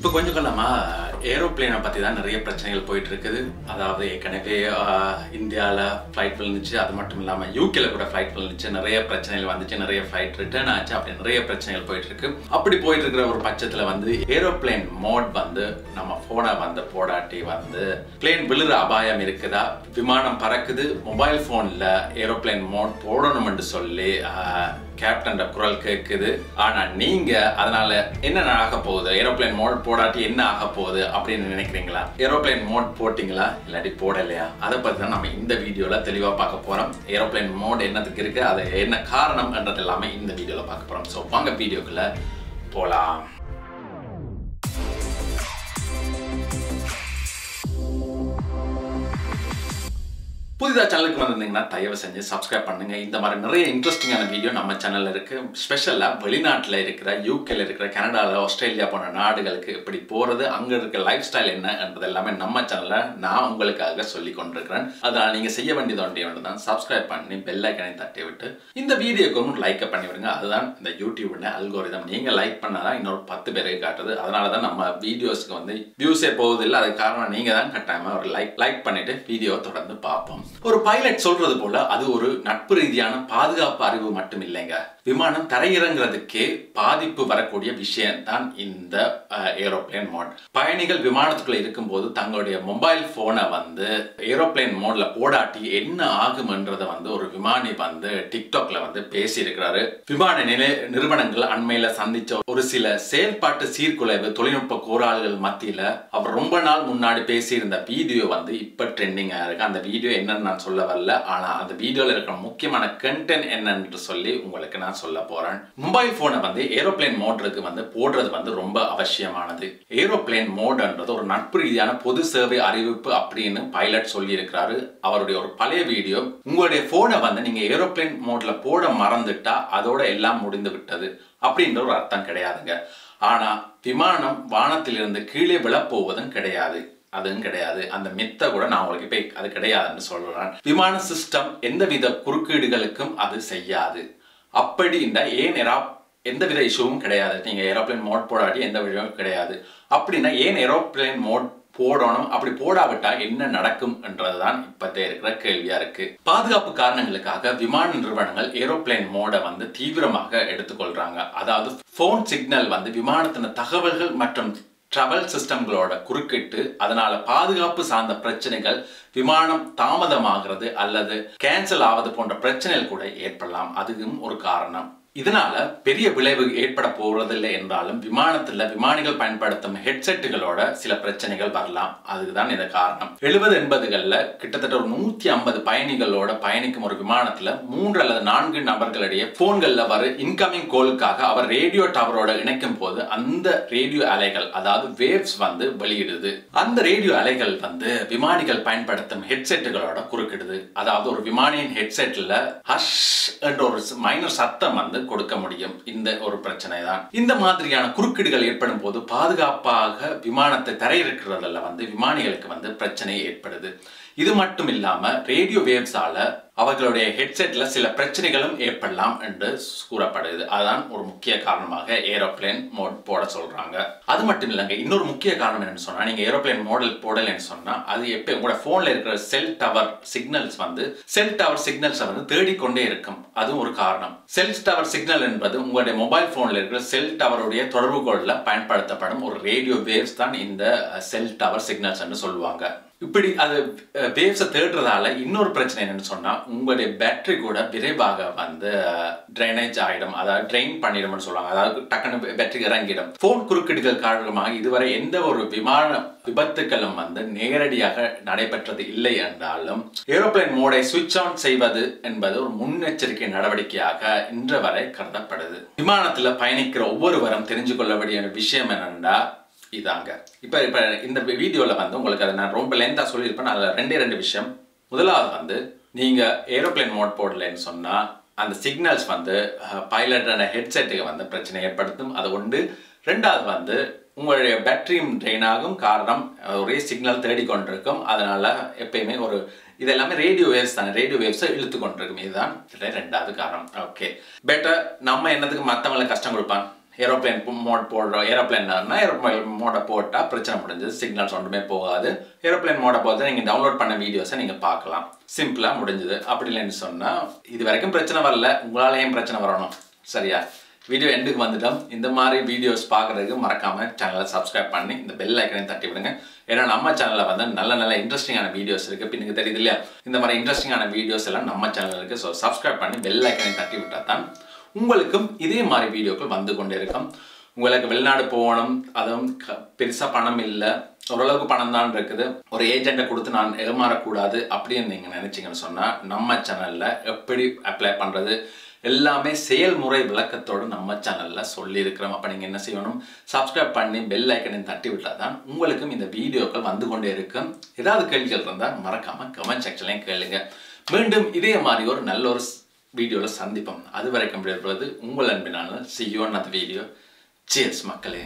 இப்போ கொஞ்சம் காலமா ஏரோப்ளேனை பற்றி தான் நிறைய பிரச்சனைகள் போயிட்டு இருக்குது. அதாவது ஏற்கனவே இந்தியாவில் ஃப்ளைட் விழுந்துச்சு, அது மட்டும் இல்லாமல் யூகேல கூட ஃப்ளைட் விழுந்துச்சு, நிறைய பிரச்சனைகள் வந்துச்சு, நிறைய ஃப்ளைட் ரிட்டர்ன் ஆச்சு, அப்படி நிறைய பிரச்சனைகள் போயிட்டு இருக்கு. அப்படி போயிட்டு இருக்கிற ஒரு பட்சத்தில் வந்து ஏரோப்ளேன் மோட் வந்து நம்ம ஃபோனை வந்து போடாட்டி வந்து பிளேன் விழுற அபாயம் இருக்குதா, விமானம் பறக்குது, மொபைல் ஃபோனில் ஏரோப்ளேன் மோட் போடணும்னு சொல்லி கேப்டன் குரல் கேட்குது. ஆனால் நீங்கள் அதனால என்ன ஆக போகுது, ஏரோப்ளேன் மோட் போடாட்டி என்ன ஆக போகுது அப்படின்னு நினைக்கிறீங்களா? ஏரோப்ளேன் மோட் போட்டிங்களா இல்லாட்டி போடலையா? அதை பற்றி தான் நம்ம இந்த வீடியோவில் தெளிவாக பார்க்க போகிறோம். ஏரோப்ளேன் மோட் என்னத்துக்கு இருக்குது, அது என்ன காரணம் என்றது எல்லாமே இந்த வீடியோவில் பார்க்க போகிறோம். ஸோ வாங்க வீடியோக்குள்ளே போகலாம். புதிதாக சேனலுக்கு வந்திருந்தீங்கன்னா தயவு செஞ்சு சப்ஸ்கிரைப் பண்ணுங்க. இந்த மாதிரி நிறைய இன்ட்ரெஸ்டிங்கான வீடியோ நம்ம சேனலில் இருக்கு. ஸ்பெஷலாக வெளிநாட்டில் இருக்கிற, யூகேல இருக்கிற, கனடாவில், ஆஸ்திரேலியா போன்ற நாடுகளுக்கு இப்படி போகிறது, அங்கே இருக்க லைஃப் ஸ்டைல் என்னன்றது எல்லாமே நம்ம சேனலில் நான் உங்களுக்காக சொல்லி கொண்டிருக்கிறேன். அதனால் நீங்கள் செய்ய வேண்டியது ஒன்று தான், சப்ஸ்கிரைப் பண்ணி பெல் ஐக்கனை தட்டி விட்டு இந்த வீடியோக்கும் லைக்கை பண்ணி விடுங்க. அதுதான் இந்த யூடியூப்ல அல்கோரிதம். நீங்கள் லைக் பண்ணாதான் இன்னொரு 10 பேருக்கு காட்டுது. அதனால தான் நம்ம வீடியோஸ்க்கு வந்து வியூஸே போவதில்லை. அதுக்கு காரணம் நீங்கள் தான் கட்டாயமாக ஒரு லைக் பண்ணிட்டு வீடியோ தொடர்ந்து பார்ப்போம். ஒரு பைலட் சொல்றது போல அது ஒரு நட்பு ரீதியான பாதுகாப்பு அறிவு மட்டும் இல்லைங்க. விமானம் தரையிறங்குறதுக்கே பாதிப்பு வரக்கூடிய விஷயம் தான் இந்த ஏரோப்ளேன் மோட். பயணிகள் விமானத்துக்குள்ள இருக்கும்போது தங்களுடைய மொபைல் போனை வந்து ஏரோப்ளேன் மோட்ல போடாட்டி என்ன ஆகும்ன்றத வந்து ஒரு விமானி வந்து டிக்டாக்ல வந்து பேசி இருக்கிறாரு. விமான நிறுவனங்கள் அண்மையில சந்திச்ச ஒரு சில செயல்பாட்டு சீர்குலைவு தொழில்நுட்ப கோளாறுகள் மத்தியில அவர் ரொம்ப நாள் முன்னாடி பேசியிருந்த வீடியோ வந்து இப்ப ட்ரெண்டிங்கா இருக்கு. அந்த வீடியோ என்னன்னு நான் சொல்ல வரல, ஆனா அந்த வீடியோல இருக்கிற முக்கியமான கண்டென்ட் என்னன்னு சொல்லி உங்களுக்கு நான் சொல்ல போறேன். மொபைல் போனை வந்து ஏரோப்ளேன் மோட்ருக்கு வந்து போடுறது வந்து ரொம்ப அவசியமானது. ஏரோப்ளேன் மோட்ன்றது ஒரு நட்பு ரீதியான பொது சேவை அறிவிப்பு அப்படின்னு பைலட் சொல்லி இருக்கிறாரு. அவருடைய ஒரு பழைய வீடியோ, உங்களுடைய போனை வந்து நீங்க ஏரோப்ளேன் மோட்ல போட மறந்துட்டா அதோட எல்லாம் முடிந்து விட்டது அப்படின்ற ஒரு அர்த்தம் கிடையாதுங்க. ஆனா விமானம் வானத்திலிருந்து கீழே விழப்போவதும் கிடையாது, அதுவும் கிடையாது. அந்த மித்த கூட நான் உங்களுக்கு இப்ப அது கிடையாதுன்னு சொல்றேன். விமான சிஸ்டம் எந்தவித குறுக்கீடுகளுக்கும் அது செய்யாது. அப்படின்னா எந்தவித இஷ்யூவும் கிடையாது. நீங்க ஏரோப்ளேன் மோட் போடாட்டி எந்த விஷயமும் கிடையாது. அப்படின்னா ஏன் ஏரோப்ளேன் மோட் போடணும், அப்படி போடாவிட்டா என்ன நடக்கும் என்றதுதான் இப்பத்தே இருக்கிற கேள்வியா இருக்கு. பாதுகாப்பு காரணங்களுக்காக விமான நிறுவனங்கள் ஏரோப்ளேன் மோட வந்து தீவிரமாக எடுத்துக்கொள்றாங்க. அதாவது போன் சிக்னல் வந்து விமானத்தின் தகவல்கள் மற்றும் டிராவல் சிஸ்டம்களோட குறுக்கிட்டு அதனால பாதுகாப்பு சார்ந்த பிரச்சனைகள், விமானம் தாமதமாகிறது அல்லது கேன்சல் ஆவது போன்ற பிரச்சனைகள் கூட ஏற்படலாம். அதுவும் ஒரு காரணம். இதனால பெரிய விளைவு ஏற்பட போவதில்லை என்றாலும் விமானத்துல விமானிகள் பயன்படுத்தும் ஹெட்செட்டுகளோட சில பிரச்சனைகள் வரலாம். அதுதான் இந்த காரணம். 70-80களில் கிட்டத்தட்ட ஒரு 150 பயணிகளோட பயணிக்கும் ஒரு விமானத்துல 3 அல்லது 4 நபர்களிடையே போன்கள்ல வர இன்கமிங் கோலுக்காக அவர் ரேடியோ டவரோட இணைக்கும் போது அந்த ரேடியோ அலைகள், அதாவது வேவ்ஸ் வந்து வெளியிடுது. அந்த ரேடியோ அலைகள் வந்து விமானிகள் பயன்படுத்தும் ஹெட்செட்டுகளோட குறுக்கிடுது. அதாவது ஒரு விமானியின் ஹெட்செட்ல ஹஷ் என்ற ஒரு மைனர் சத்தம் வந்து கொடுக்க முடியும். இந்த ஒரு பிரச்சனை தான். இந்த மாதிரியான குறுக்கீடுகள் ஏற்படும் போது பாதுகாப்பாக விமானத்தை தரையிறக்கிறதுல வந்து விமானிகளுக்கு வந்து பிரச்சனை ஏற்படுது. இது மட்டும் இல்லாம ரேடியோ வேவ்ஸால அவர்களுடைய ஹெட்செட்ல சில பிரச்சனைகளும் ஏற்படலாம் என்று கூறப்படுது. அதுதான் ஒரு முக்கிய காரணமாக ஏரோப்ளேன் மோட் போட சொல்றாங்க. அது மட்டும் இல்லைங்க, இன்னொரு முக்கிய காரணம் என்னன்னு சொன்னா, நீங்க ஏரோப்ளேன் மோடல் போடலன்னு சொன்னா அது எப்ப உங்களோட போன்ல இருக்கிற செல் டவர் சிக்னல்ஸ் வந்து தேடிக்கொண்டே இருக்கும். அதுவும் ஒரு காரணம். செல் டவர் சிக்னல் என்பது உங்களுடைய மொபைல் போன்ல இருக்கிற செல் டவருடைய தொடர்புகள்ல பயன்படுத்தப்படும் ஒரு ரேடியோ வேவ்ஸ் தான் இந்த செல் டவர் சிக்னல்ஸ் என்று சொல்லுவாங்க. இப்படி அது வேவ்ஸை தேடுறதால இன்னொரு பிரச்சனை என்னன்னு சொன்னா, உங்களுடைய பேட்டரி கூட விரைவாக வந்து ட்ரைனேஜ் ஆகிடும், அதாவது ட்ரெயின் பண்ணிடும்னு சொல்லுவாங்க. அதாவது டக்குன்னு பேட்டரி இறங்கிடும். போன் குறுக்கீடுகள் காரணமாக இதுவரை எந்த ஒரு விமான விபத்துக்களும் வந்து நேரடியாக நடைபெற்றது இல்லை என்றாலும் ஏரோப்ளேன் மோடை சுவிட்ச் ஆன் செய்வது என்பது ஒரு முன்னெச்சரிக்கை நடவடிக்கையாக இன்று வரை கருதப்படுது. விமானத்துல பயணிக்கிற ஒவ்வொருவரும் தெரிஞ்சு கொள்ள வேண்டிய விஷயம் என்னன்னா இதாங்க. இப்ப இந்த வீடியோல வந்து உங்களுக்கு அதை நான் ரொம்ப லென்த்தா சொல்லியிருப்பேன். அதுல 2 விஷயம். முதலாவது வந்து நீங்க ஏரோப்ளேன் மோட் போடலன்னு சொன்னா அந்த சிக்னல்ஸ் வந்து பைலட்டோட ஹெட்செட்டுக்கு வந்து பிரச்சனை ஏற்படுத்தும். அது ஒன்று. 2வது வந்து உங்களுடைய பேட்டரியும் ட்ரெயின் ஆகும். காரணம் ஒரே சிக்னல் தேடிக்கொண்டிருக்கும். அதனால எப்பயுமே இதெல்லாமே ரேடியோ வேவ்ஸ் தானே, ரேடியோ வேவ்ஸை இழுத்து கொண்டிருக்கும். இதுதான் 2வது காரணம். ஓகே, பெட்டர் நம்ம என்னத்துக்கு மற்றவங்களை கஷ்டம் கொடுப்பான், ஏரோப்ளேன் மோட் போடுறோம். ஏரோப்ளேன்னா ஏரோப்ளேன் மோடை போட்டால் பிரச்சனை முடிஞ்சது, சிக்னல்ஸ் ஒன்றுமே போகாது. ஏரோப்ளேன் மோடை போட்டு நீங்கள் டவுன்லோட் பண்ண வீடியோஸை நீங்கள் பார்க்கலாம். சிம்பிளாக முடிஞ்சது. அப்படி இல்லைன்னு சொன்னால் இது வரைக்கும் பிரச்சனை வரல, உங்களால் ஏன் பிரச்சனை வரணும்? சரியா? வீடியோ எண்டுக்கு வந்துட்டோம். இந்த மாதிரி வீடியோஸ் பார்க்குறதுக்கு மறக்காமல் சேனலை சப்ஸ்கிரைப் பண்ணி இந்த பெல் ஐக்கனையும் தட்டி விடுங்க. ஏன்னா நம்ம சேனலில் வந்து நல்ல இன்ட்ரெஸ்டிங்கான வீடியோஸ் இருக்குது. இப்போ எனக்கு தெரியுது இல்லையா, இந்த மாதிரி இன்ட்ரெஸ்டிங்கான வீடியோஸ் எல்லாம் நம்ம சேனலில் இருக்குது. ஸோ சப்ஸ்கிரைப் பண்ணி பெல் ஐக்கனையும் தட்டி விட்டால் தான் உங்களுக்கும் இதே மாதிரி வீடியோக்கள் வந்து கொண்டே இருக்கும். உங்களுக்கு வெளிநாடு போகணும், அதுவும் பெருசாக பணம் இல்லை, ஓரளவுக்கு பணம் தான் இருக்குது, ஒரு ஏஜெண்ட்டை கொடுத்து நான் ஏமாறக்கூடாது அப்படின்னு நீங்கள் நினச்சிங்கன்னு சொன்னால் நம்ம சேனலில் எப்படி அப்ளை பண்ணுறது எல்லாமே செயல்முறை விளக்கத்தோடு நம்ம சேனலில் சொல்லியிருக்கிறோம். அப்போ நீங்கள் என்ன செய்யணும், சப்ஸ்கிரைப் பண்ணி பெல் ஐக்கனையும் தட்டி விட்டால் தான் உங்களுக்கும் இந்த வீடியோக்கள் வந்து கொண்டே இருக்கும். ஏதாவது கேள்விகள் இருந்தால் மறக்காமல் கமெண்ட் செக்ஷன்லையும் கேளுங்க. மீண்டும் இதே மாதிரி ஒரு நல்ல ஒரு வீடியோவில் சந்திப்போம். அது வரைக்கும் விடைபெறுவது உங்கள் அன்பினான see you on another video. Cheers மக்களே.